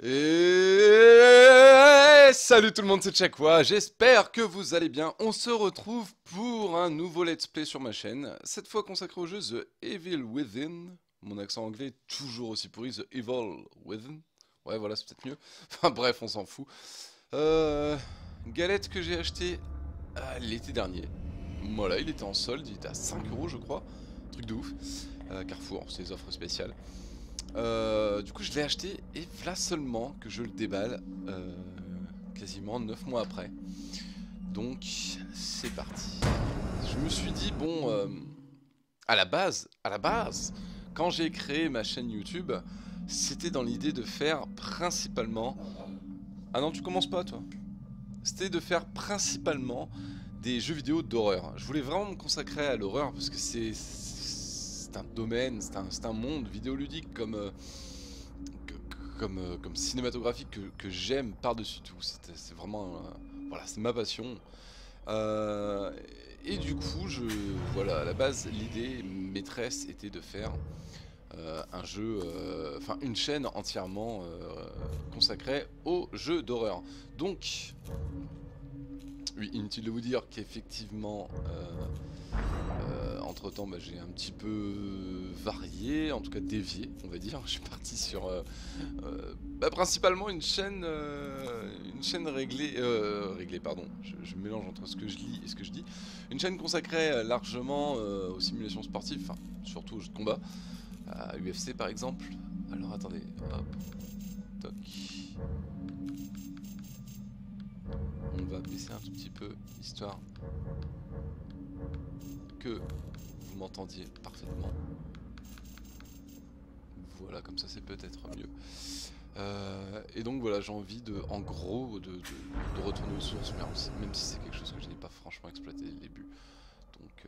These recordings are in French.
Et salut tout le monde, c'est Chakwa, j'espère que vous allez bien. On se retrouve pour un nouveau let's play sur ma chaîne, cette fois consacré au jeu The Evil Within. Mon accent anglais est toujours aussi pourri, The Evil Within. Ouais voilà, c'est peut-être mieux. Enfin bref, on s'en fout. Galette que j'ai acheté l'été dernier. Voilà, il était en solde, il était à 5 € je crois. Truc de ouf. Carrefour, c'est les offres spéciales. Du coup je l'ai acheté et voilà seulement que je le déballe quasiment 9 mois après. Donc c'est parti. Je me suis dit bon à la base, quand j'ai créé ma chaîne YouTube, c'était dans l'idée de faire principalement... Ah non, tu commences pas toi. C'était de faire principalement des jeux vidéo d'horreur. Je voulais vraiment me consacrer à l'horreur parce que c'est un domaine, c'est un monde vidéoludique comme cinématographique que j'aime par-dessus tout. C'est vraiment... voilà, c'est ma passion. Euh, et du coup, voilà, à la base, l'idée maîtresse était de faire un jeu, enfin une chaîne entièrement consacrée aux jeux d'horreur. Donc, oui, inutile de vous dire qu'effectivement, entre-temps, bah, j'ai un petit peu varié, en tout cas dévié, on va dire. Je suis parti sur principalement une chaîne réglée, pardon. Je mélange entre ce que je lis et ce que je dis. Une chaîne consacrée largement aux simulations sportives, enfin surtout aux jeux de combat, à UFC par exemple. Alors attendez, hop, toc. On va baisser un tout petit peu, histoire que vous m'entendiez parfaitement. Voilà, comme ça c'est peut-être mieux. Et donc voilà, j'ai envie en gros, de retourner aux sources, même si c'est quelque chose que je n'ai pas franchement exploité dès le début. Donc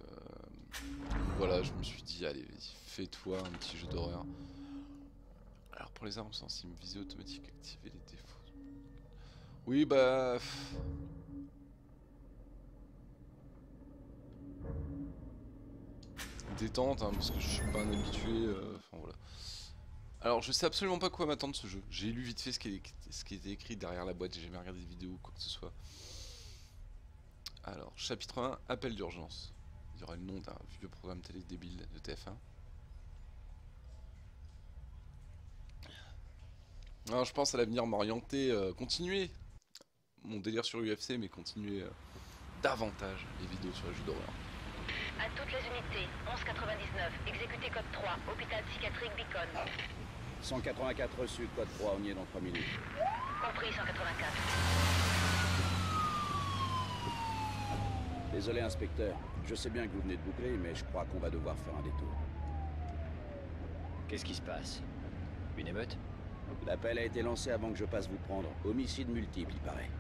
voilà, je me suis dit, allez, vas-y, fais-toi un petit jeu d'horreur. Alors pour les armes sensibles, visée automatique, activer les défauts. Oui, bah... détente, hein, parce que je suis pas un habitué, enfin voilà. Alors je sais absolument pas quoi m'attendre de ce jeu. J'ai lu vite fait ce qui était écrit derrière la boîte, j'ai jamais regardé de vidéo ou quoi que ce soit. Alors, chapitre 1, appel d'urgence. Il y aura le nom d'un vieux programme télé débile de TF1. Alors je pense à l'avenir m'orienter, continuer mon délire sur UFC, mais continuer davantage les vidéos sur les jeux d'horreur. À toutes les unités, 1199, exécuté code 3, hôpital psychiatrique Beacon. 184 reçu, code 3, on y est dans 3 minutes. Compris 184. Désolé, inspecteur. Je sais bien que vous venez de boucler, mais je crois qu'on va devoir faire un détour. Qu'est-ce qui se passe? Une émeute? L'appel a été lancé avant que je passe vous prendre. Homicide multiple, il paraît.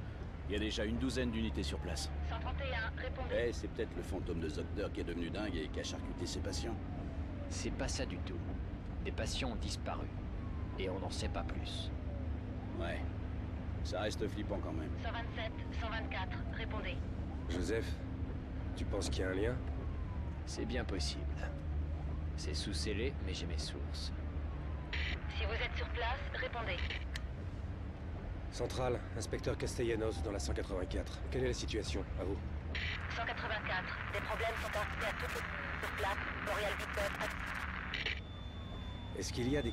Il y a déjà une douzaine d'unités sur place. 131, répondez. Eh, c'est peut-être le fantôme de Zogder qui est devenu dingue et qui a charcuté ses patients. C'est pas ça du tout. Des patients ont disparu. Et on n'en sait pas plus. Ouais. Ça reste flippant quand même. 127, 124, répondez. Joseph, tu penses qu'il y a un lien? C'est bien possible. C'est sous scellé, mais j'ai mes sources. Si vous êtes sur place, répondez. Centrale, inspecteur Castellanos dans la 184. Quelle est la situation? À vous. 184, des problèmes sont installés à toutes les sur place, Boreal Beacon. Est-ce qu'il y a des...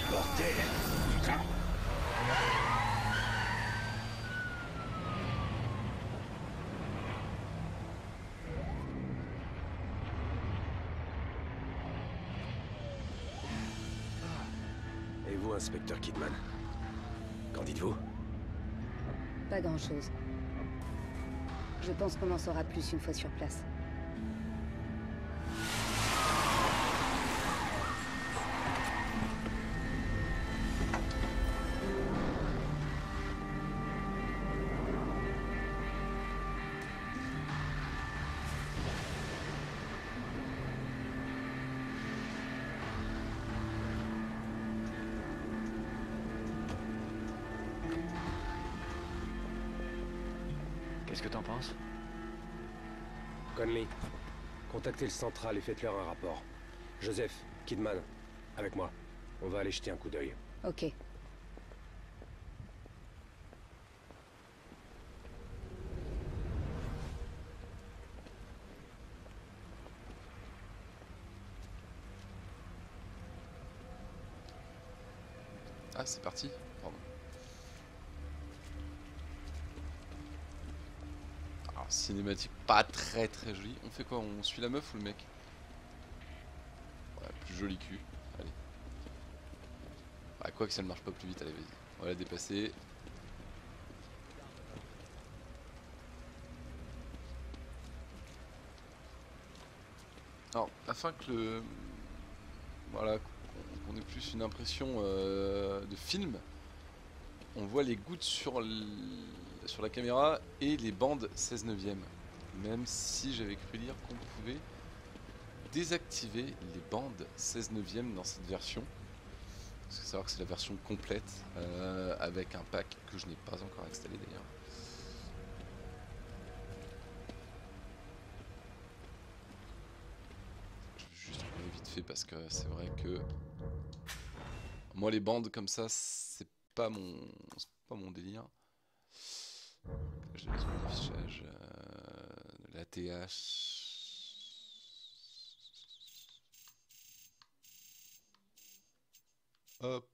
Bordel! Putain! Et vous, inspecteur Kidman? Qu'en dites-vous? Pas grand-chose. Je pense qu'on en saura plus une fois sur place. Qu'est-ce que t'en penses? Conley, contactez le central et faites-leur un rapport. Joseph, Kidman, avec moi. On va aller jeter un coup d'œil. Ok. Ah, c'est parti. Pardon. Alors, cinématique pas très jolie. On fait quoi? On suit la meuf ou le mec? Ouais, plus joli cul. Allez. Bah, quoi que ça ne marche pas plus vite, allez, vas-y. On va la dépasser. Alors, afin que le... Voilà, qu'on ait plus une impression de film, on voit les gouttes sur la caméra et les bandes 16 neuvième. Même si j'avais cru lire qu'on pouvait désactiver les bandes 16 neuvième dans cette version. Parce que savoir que c'est la version complète avec un pack que je n'ai pas encore installé d'ailleurs. Je vais juste regarder vite fait parce que c'est vrai que moi les bandes comme ça c'est pas mon délire. Je vais mettre l'affichage, l'ATH. Hop,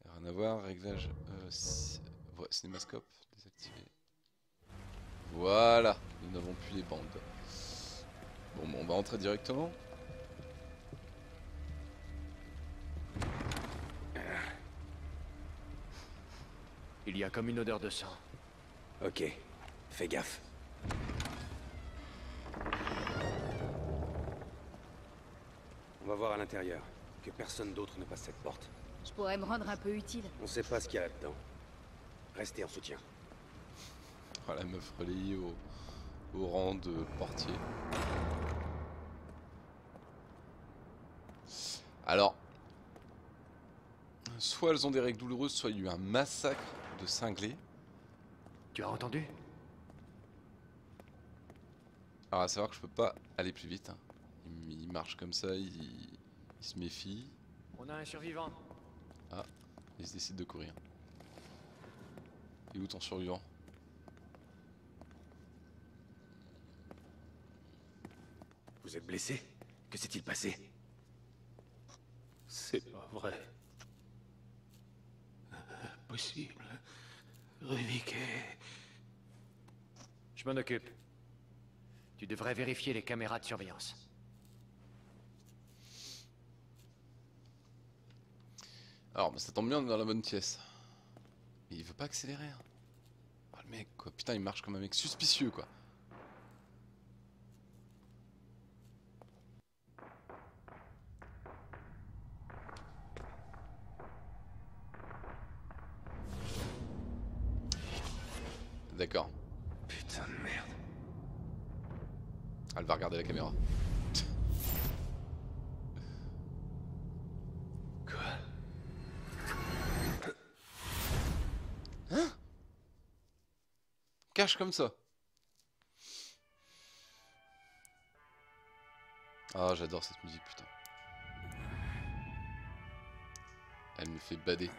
rien à voir, réglage cinémascope désactivé. Voilà, nous n'avons plus les bandes. Bon, on va entrer directement. Il y a comme une odeur de sang. Ok, fais gaffe. On va voir à l'intérieur. Que personne d'autre ne passe cette porte. Je pourrais me rendre un peu utile. On sait pas ce qu'il y a là-dedans. Restez en soutien. Oh, la meuf relayée au rang de portier. Alors, soit elles ont des règles douloureuses, soit il y a eu un massacre de cinglés. Tu as entendu? Alors à savoir que je peux pas aller plus vite. Hein. Il marche comme ça, il se méfie. On a un survivant. Ah, il se décide de courir. Et où ton survivant? Vous êtes blessé? Que s'est-il passé? C'est pas vrai. Impossible. Rivik est... Je m'en occupe. Tu devrais vérifier les caméras de surveillance. Alors, bah, ça tombe bien, on est dans la bonne pièce. Mais il veut pas accélérer. Hein. Oh, le mec, quoi. Putain, il marche comme un mec suspicieux, quoi. D'accord. Putain de merde. Elle va regarder la caméra. Quoi? Hein? Cache comme ça. Ah, j'adore cette musique, putain. Elle me fait bader.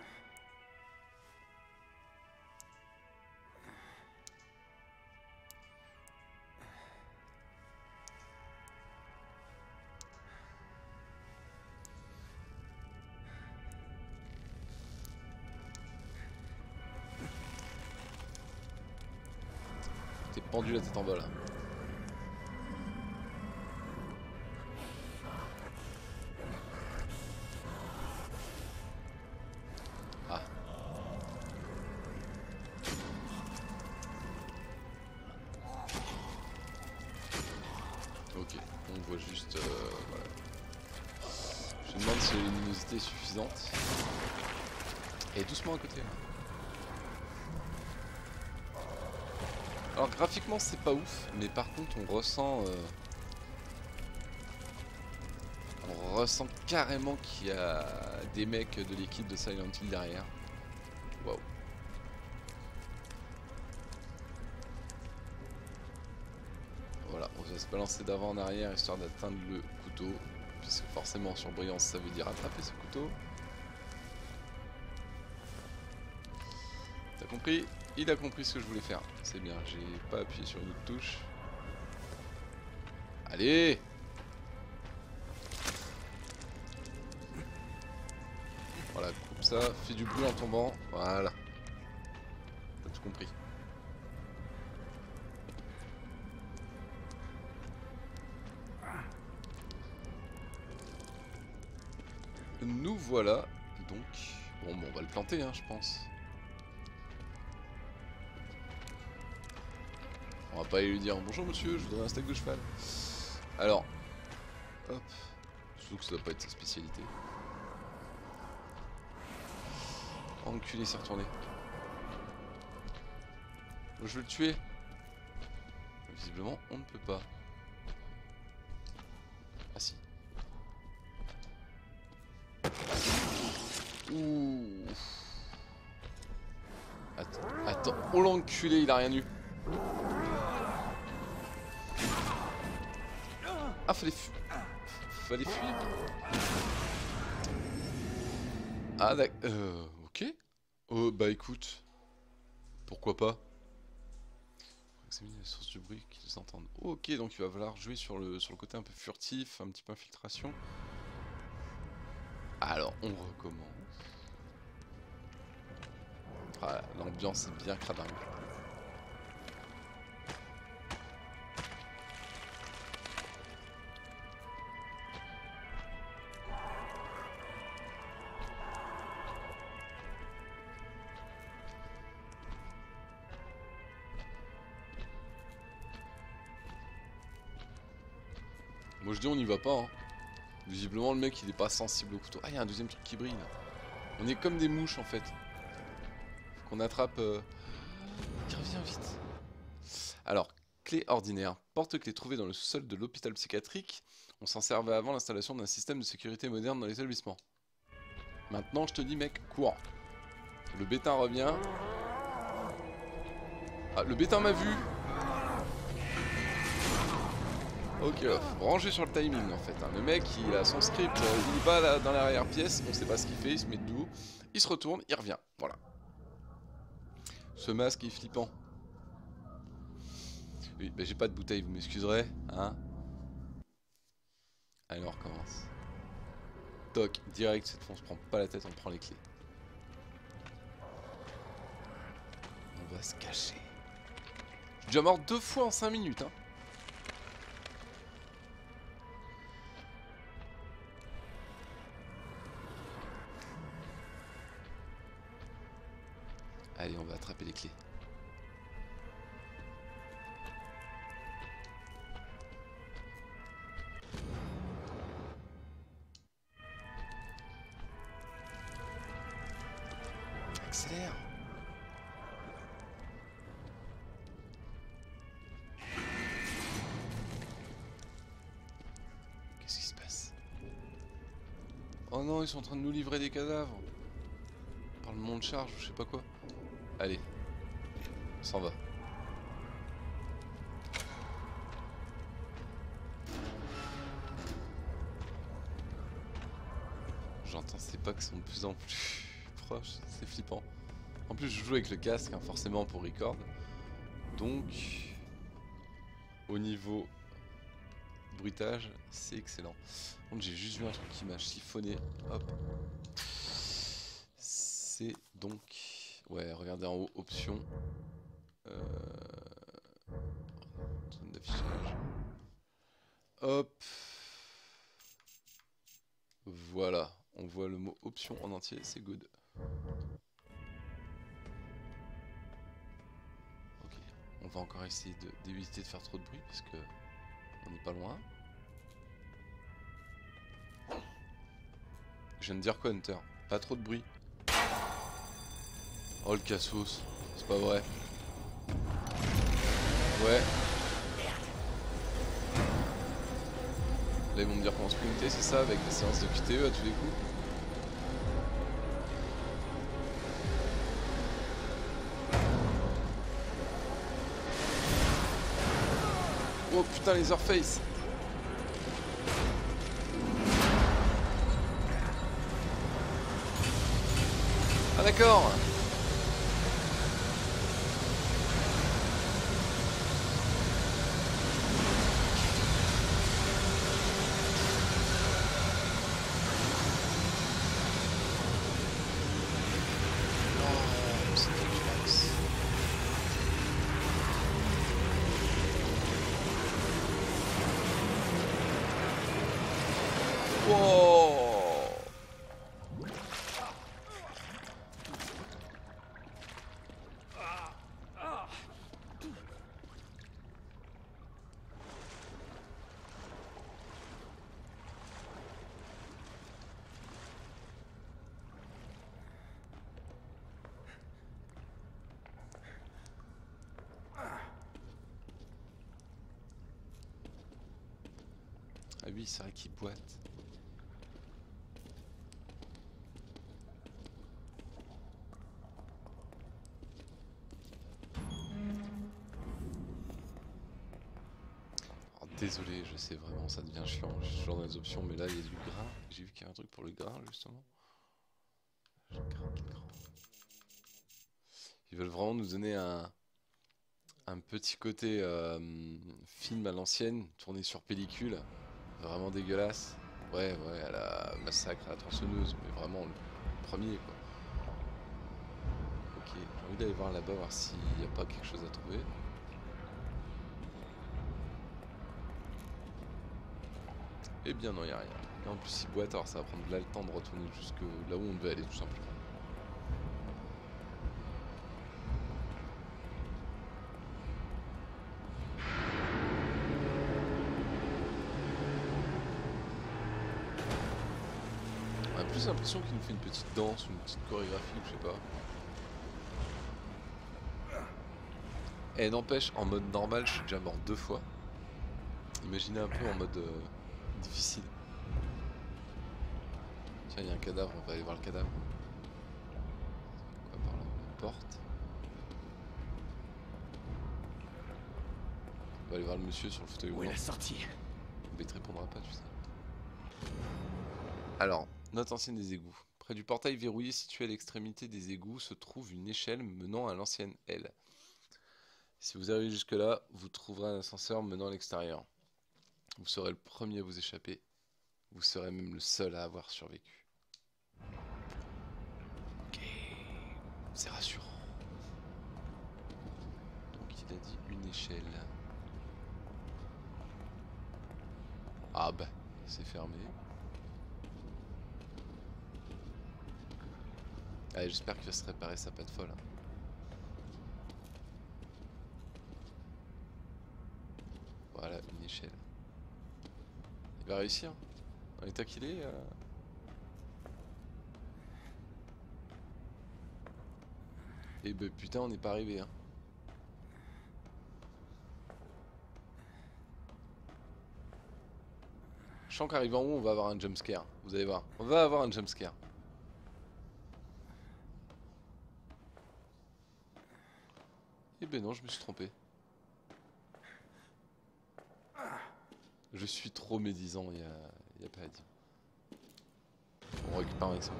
T'es pendu la tête en bas là. Ah. Ok, on voit juste... voilà. Je me demande si la luminosité est suffisante. Et doucement à côté. Alors graphiquement c'est pas ouf, mais par contre on ressent carrément qu'il y a des mecs de l'équipe de Silent Hill derrière. Waouh. Voilà, on va se balancer d'avant en arrière histoire d'atteindre le couteau, puisque forcément surbrillance ça veut dire attraper ce couteau. T'as compris? Il a compris ce que je voulais faire. C'est bien, j'ai pas appuyé sur une autre touche. Allez! Voilà, coupe ça, fais du bruit en tombant. Voilà. T'as tout compris. Nous voilà. Donc, bon, on va le planter, hein, je pense. On va pas aller lui dire bonjour monsieur, je voudrais un steak de cheval. Alors, hop. Surtout que ça doit pas être sa spécialité. Enculé, s'est retourné. Je veux le tuer. Visiblement, on ne peut pas. Ah si. Ouh. Attends. Oh l'enculé, il a rien eu. Ah, fallait fuir. Ah, d'accord. Ok. Bah écoute. Pourquoi pas. Examiner les sources du bruit qu'ils entendent. Ok, donc il va falloir jouer sur le côté un peu furtif, un petit peu infiltration. Alors, on recommence. Ah, l'ambiance est bien cradingue. Moi je dis on n'y va pas hein. Visiblement le mec il est pas sensible au couteau. Ah il y a un deuxième truc qui brille là. On est comme des mouches en fait. Faut qu'on attrape... Reviens vite. Alors, clé ordinaire. Porte-clé trouvée dans le sous-sol de l'hôpital psychiatrique. On s'en servait avant l'installation d'un système de sécurité moderne dans l'établissement. Maintenant je te dis mec, cours. Le bétain revient. Ah le bétain m'a vu. Ok, rangé sur le timing en fait. Hein. Le mec il a son script, il va là, dans l'arrière-pièce, on sait pas ce qu'il fait, il se met debout, il se retourne, il revient. Voilà. Ce masque est flippant. Oui, bah j'ai pas de bouteille, vous m'excuserez, hein. Allez, on recommence. Toc, direct, cette fois on se prend pas la tête, on prend les clés. On va se cacher. Je suis déjà mort 2 fois en 5 minutes, hein. Allez, on va attraper les clés. Accélère. Qu'est-ce qui se passe? Oh non, ils sont en train de nous livrer des cadavres. Par le monde charge ou je sais pas quoi. Allez, on s'en va. J'entends ces pas qui sont de plus en plus proches, c'est flippant. En plus je joue avec le casque, hein, forcément pour record. Donc, au niveau bruitage, c'est excellent. Donc j'ai juste vu un truc qui m'a chiffonné. Hop. C'est donc... Ouais, regardez en haut, options. Zone d'affichage. Hop. Voilà, on voit le mot option en entier, c'est good. Ok, on va encore essayer d'éviter de faire trop de bruit parce que on n'est pas loin. Je viens de dire quoi, Hunter? Pas trop de bruit. Oh le cassos, c'est pas vrai. Ouais. Là ils vont me dire comment sprinter, c'est ça, avec des séances de QTE à tous les coups. Oh putain les Leatherface. Ah d'accord. lui, c'est vrai qu'il boite. Alors, désolé, je sais vraiment, ça devient chiant. Je suis toujours dans les options, mais là, il y a du grain. J'ai vu qu'il y avait un truc pour le grain, justement. Je crains qu'il crame. Ils veulent vraiment nous donner un petit côté film à l'ancienne, tourné sur pellicule, vraiment dégueulasse. Ouais, à la massacre à la tronçonneuse, mais vraiment le premier quoi. Ok, j'ai envie d'aller voir là-bas, voir s'il n'y a pas quelque chose à trouver. Eh bien non, il n'y a rien. Et en plus il boite, alors ça va prendre là le temps de retourner jusque là où on devait aller tout simplement. On a plus l'impression qu'il nous fait une petite danse, une petite chorégraphie, je sais pas. Et n'empêche, en mode normal, je suis déjà mort 2 fois. Imaginez un peu en mode difficile. Tiens, il y a un cadavre, on va aller voir le cadavre. Quoi par là? Une porte. On va aller voir le monsieur sur le fauteuil roulant. Où est la sortie? Mais il te répondra pas, tu sais. Alors, note ancienne des égouts. Près du portail verrouillé situé à l'extrémité des égouts se trouve une échelle menant à l'ancienne aile. Si vous arrivez jusque là, vous trouverez un ascenseur menant à l'extérieur. Vous serez le premier à vous échapper. Vous serez même le seul à avoir survécu. Ok, c'est rassurant. Donc il a dit une échelle. Ah bah, c'est fermé. Allez, j'espère qu'il va se réparer sa patte folle. Voilà, une échelle. Il va réussir. En l'état qu'il est. Et bah putain, on n'est pas arrivé. Hein. Je sens qu'arrivé en haut, on va avoir un jumpscare. Vous allez voir. On va avoir un jumpscare. Eh ben non, je me suis trompé. Je suis trop médisant, y a pas à dire. On récupère avec ça.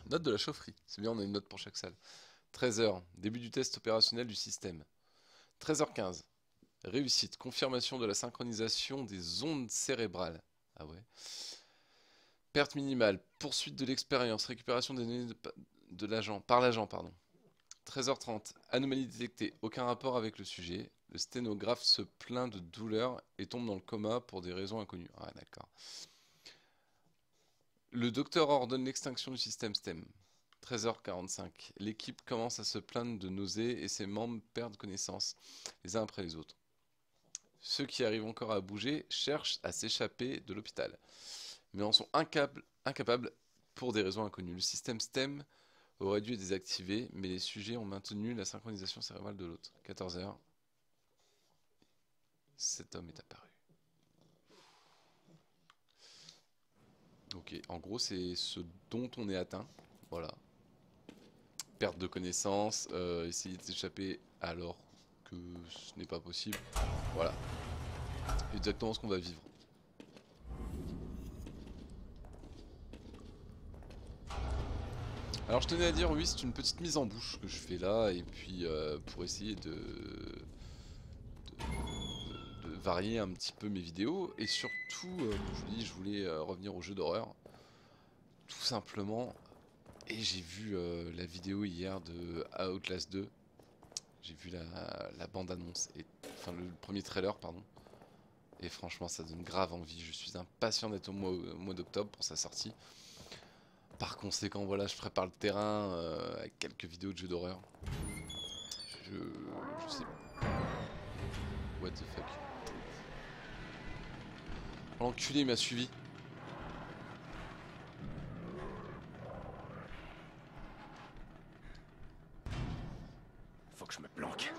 Note de la chaufferie. C'est bien, on a une note pour chaque salle. 13h, début du test opérationnel du système. 13h15, réussite, confirmation de la synchronisation des ondes cérébrales. Ah ouais. Perte minimale, poursuite de l'expérience, récupération des données de l'agent, par l'agent, pardon. 13h30, anomalie détectée, aucun rapport avec le sujet. Le sténographe se plaint de douleur et tombe dans le coma pour des raisons inconnues. Ah d'accord. Le docteur ordonne l'extinction du système STEM. 13h45, l'équipe commence à se plaindre de nausées et ses membres perdent connaissance les uns après les autres. Ceux qui arrivent encore à bouger cherchent à s'échapper de l'hôpital, mais en sont incapables pour des raisons inconnues. Le système STEM aurait dû être désactivé, mais les sujets ont maintenu la synchronisation cérébrale de l'autre. 14h, cet homme est apparu. Ok, en gros c'est ce dont on est atteint, voilà. Perte de connaissance, essayer de s'échapper alors que ce n'est pas possible, voilà. Exactement ce qu'on va vivre. Alors je tenais à dire, oui, c'est une petite mise en bouche que je fais là, et puis pour essayer de varier un petit peu mes vidéos, et surtout, je vous dis, je voulais revenir au jeu d'horreur, tout simplement, et j'ai vu la vidéo hier de Outlast 2, j'ai vu la bande-annonce, enfin le premier trailer, pardon, et franchement ça donne grave envie, je suis impatient d'être au mois d'octobre pour sa sortie. Par conséquent, voilà, je prépare le terrain avec quelques vidéos de jeux d'horreur. Je sais pas. What the fuck. L'enculé il m'a suivi. Faut que je me planque.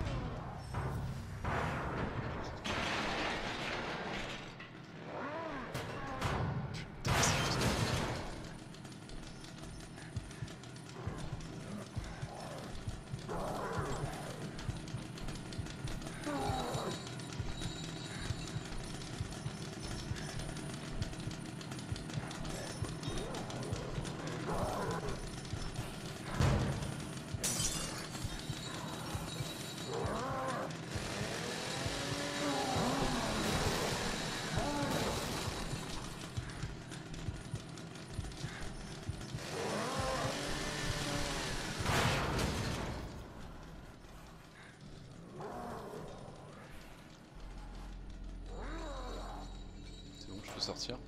mentir.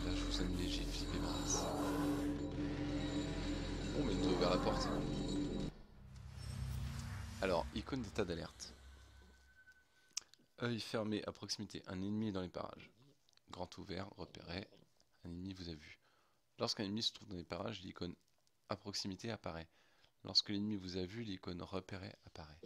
Là je vous admets, j'ai flippé ma race. Bon, mais il nous a ouvert la porte. Alors, icône d'état d'alerte. Œil fermé à proximité, un ennemi est dans les parages. Grand ouvert, repéré, un ennemi vous a vu. Lorsqu'un ennemi se trouve dans les parages, l'icône à proximité apparaît. Lorsque l'ennemi vous a vu, l'icône repéré apparaît.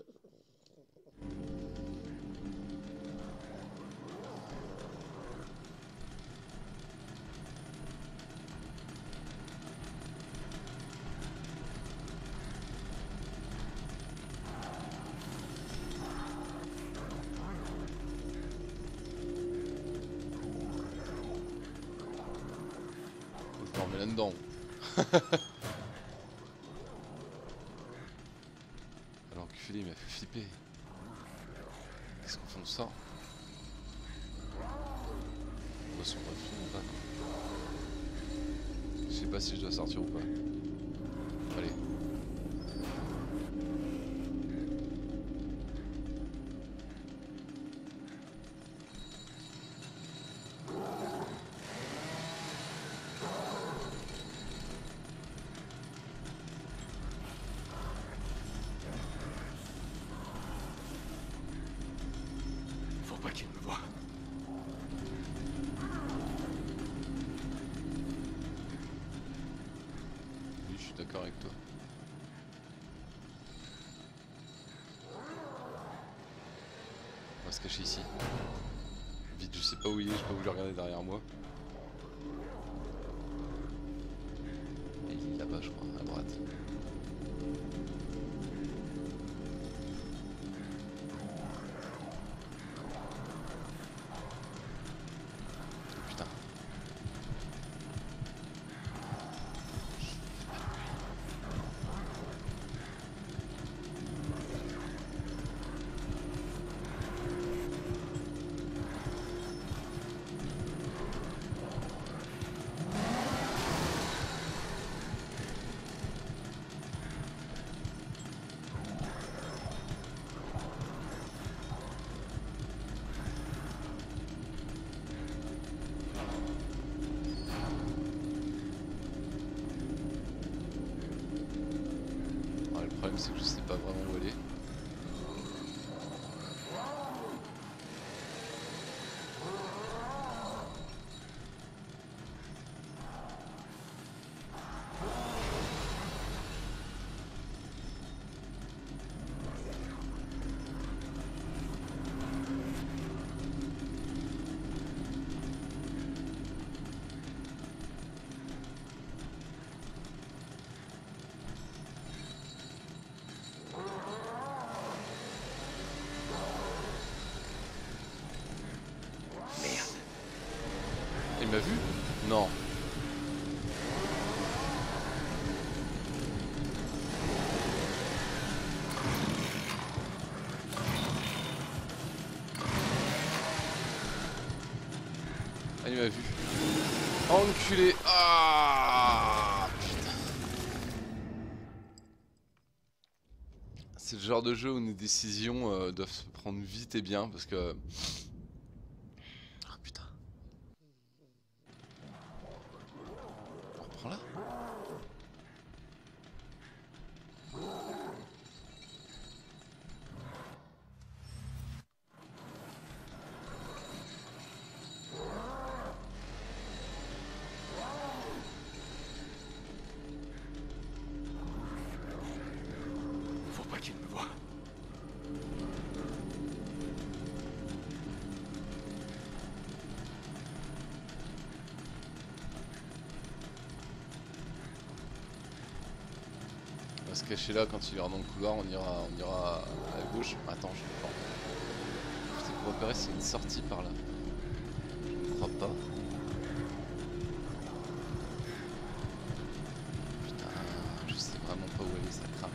Je me remets là-dedans. L'enculé, il m'a fait flipper. Qu'est-ce qu'on fait, on sort? On doit s'en refuser ou pas? Je sais pas si je dois sortir ou pas. Allez. Faut pas qu'il me voie. Oui, je suis d'accord avec toi. On va se cacher ici. Vite, je sais pas où il est, j'ai pas voulu regarder derrière moi. Et il est là-bas, je crois, à droite. Oh putain. Alors, le problème c'est que je sais pas vraiment où aller. Il m'a vu? Non. Ah, il m'a vu. Enculé. Ah putain. C'est le genre de jeu où nos décisions doivent se prendre vite et bien parce que... Ah putain. On reprend là? Faut pas qu'il me voie. On va se cacher là quand il ira dans le couloir, on ira à gauche. Attends, je ne crois pas. C'est pour repérer s'il y a une sortie par là. Je ne crois pas. Putain, je sais vraiment pas où aller, ça crame.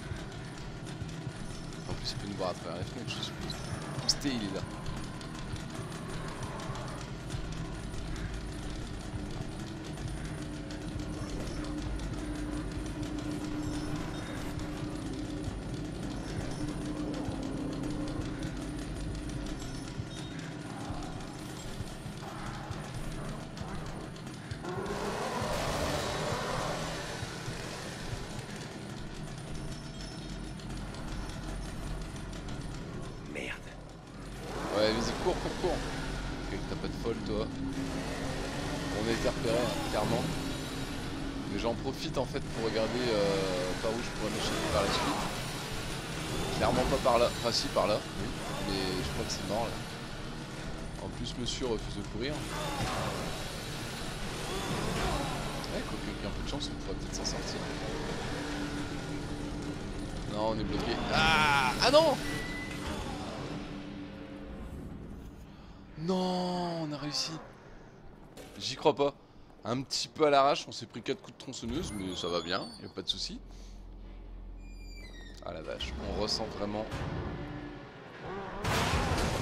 En plus, il peut nous voir à travers les fenêtres, je suppose. C'était, il est là. cours. Ok, t'as pas de folle, toi. On a été repéré, hein, clairement. Mais j'en profite en fait pour regarder par où je pourrais m'échapper par la suite. Clairement pas par là. Enfin, si, par là. Oui. Mais je crois que c'est mort là. En plus, monsieur refuse de courir. Ouais, quoique avec un peu de chance, on pourrait peut-être s'en sortir. Non, on est bloqué. Ah non! Non, on a réussi. J'y crois pas. Un petit peu à l'arrache, on s'est pris 4 coups de tronçonneuse, mais ça va bien, y a pas de souci. Ah la vache, on ressent vraiment.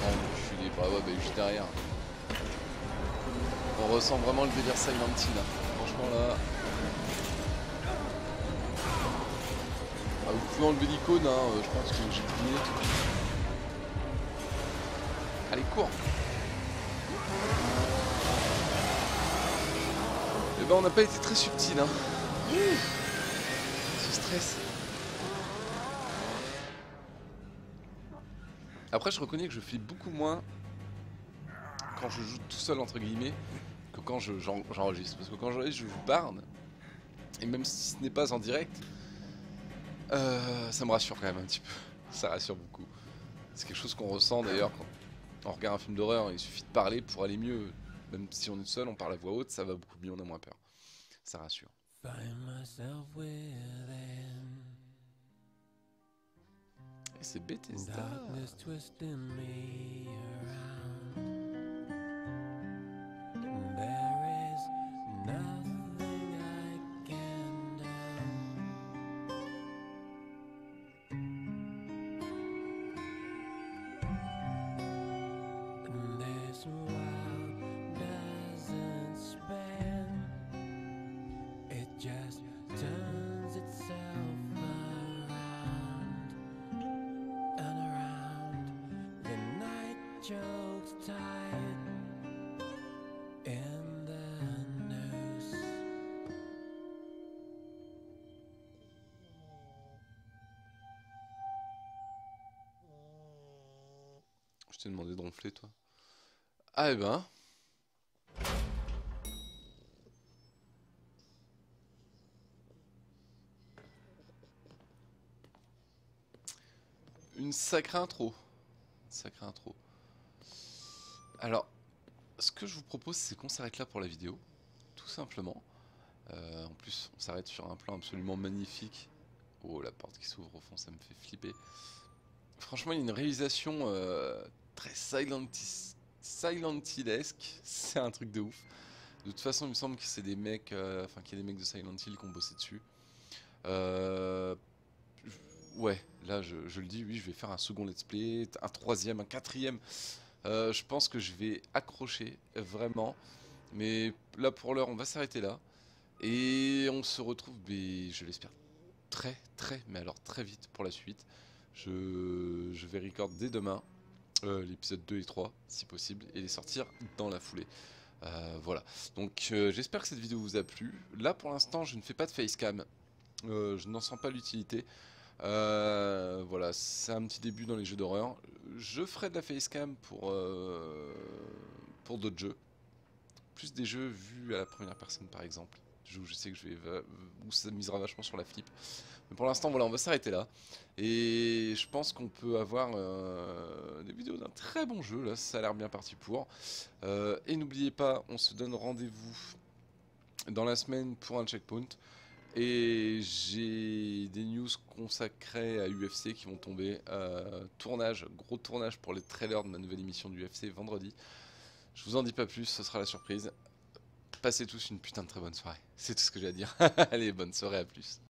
Enculé, bah ouais, bah juste derrière. On ressent vraiment le délire Silent Hill là. Franchement là. Ah, vous pouvez enlever l'icône, hein, je pense que j'ai plié. Allez, cours! Eh ben on n'a pas été très subtil, hein. Ce stress. Après je reconnais que je fais beaucoup moins quand je joue tout seul entre guillemets que quand j'enregistre. Parce que quand j'enregistre je vous parle. Et même si ce n'est pas en direct, ça me rassure quand même un petit peu. Ça rassure beaucoup. C'est quelque chose qu'on ressent d'ailleurs quand on regarde un film d'horreur. Il suffit de parler pour aller mieux. Même si on est seul, on parle à voix haute, ça va beaucoup mieux, on a moins peur. Ça rassure. Et c'est Bethesda. Je t'ai demandé de ronfler, toi. Ah, eh ben. Une sacrée intro. Sacrée intro. Alors, ce que je vous propose, c'est qu'on s'arrête là pour la vidéo. Tout simplement. En plus, on s'arrête sur un plan absolument magnifique. Oh, la porte qui s'ouvre au fond, ça me fait flipper. Franchement, il y a une réalisation très Silent Hill-esque. C'est un truc de ouf. De toute façon, il me semble que c'est des mecs, enfin qu'il y a des mecs de Silent Hill qui ont bossé dessus. Ouais, là je le dis, oui, je vais faire un second let's play, un troisième, un quatrième. Je pense que je vais accrocher vraiment. Mais là pour l'heure, on va s'arrêter là. Et on se retrouve, mais, je l'espère, mais alors très vite pour la suite. Je vais record dès demain l'épisode 2 et 3 si possible et les sortir dans la foulée. Voilà, donc j'espère que cette vidéo vous a plu. Là pour l'instant je ne fais pas de facecam, je n'en sens pas l'utilité. Voilà, c'est un petit début dans les jeux d'horreur. Je ferai de la facecam pour d'autres jeux. Plus des jeux vus à la première personne par exemple. Je sais que où ça misera vachement sur la flip. Mais pour l'instant, voilà, on va s'arrêter là. Et je pense qu'on peut avoir des vidéos d'un très bon jeu. Là, ça a l'air bien parti pour. Et n'oubliez pas, on se donne rendez-vous dans la semaine pour un checkpoint. Et j'ai des news consacrées à UFC qui vont tomber. Gros tournage pour les trailers de ma nouvelle émission du UFC vendredi. Je vous en dis pas plus, ce sera la surprise. Passez tous une putain de très bonne soirée. C'est tout ce que j'ai à dire. Allez, bonne soirée, à plus.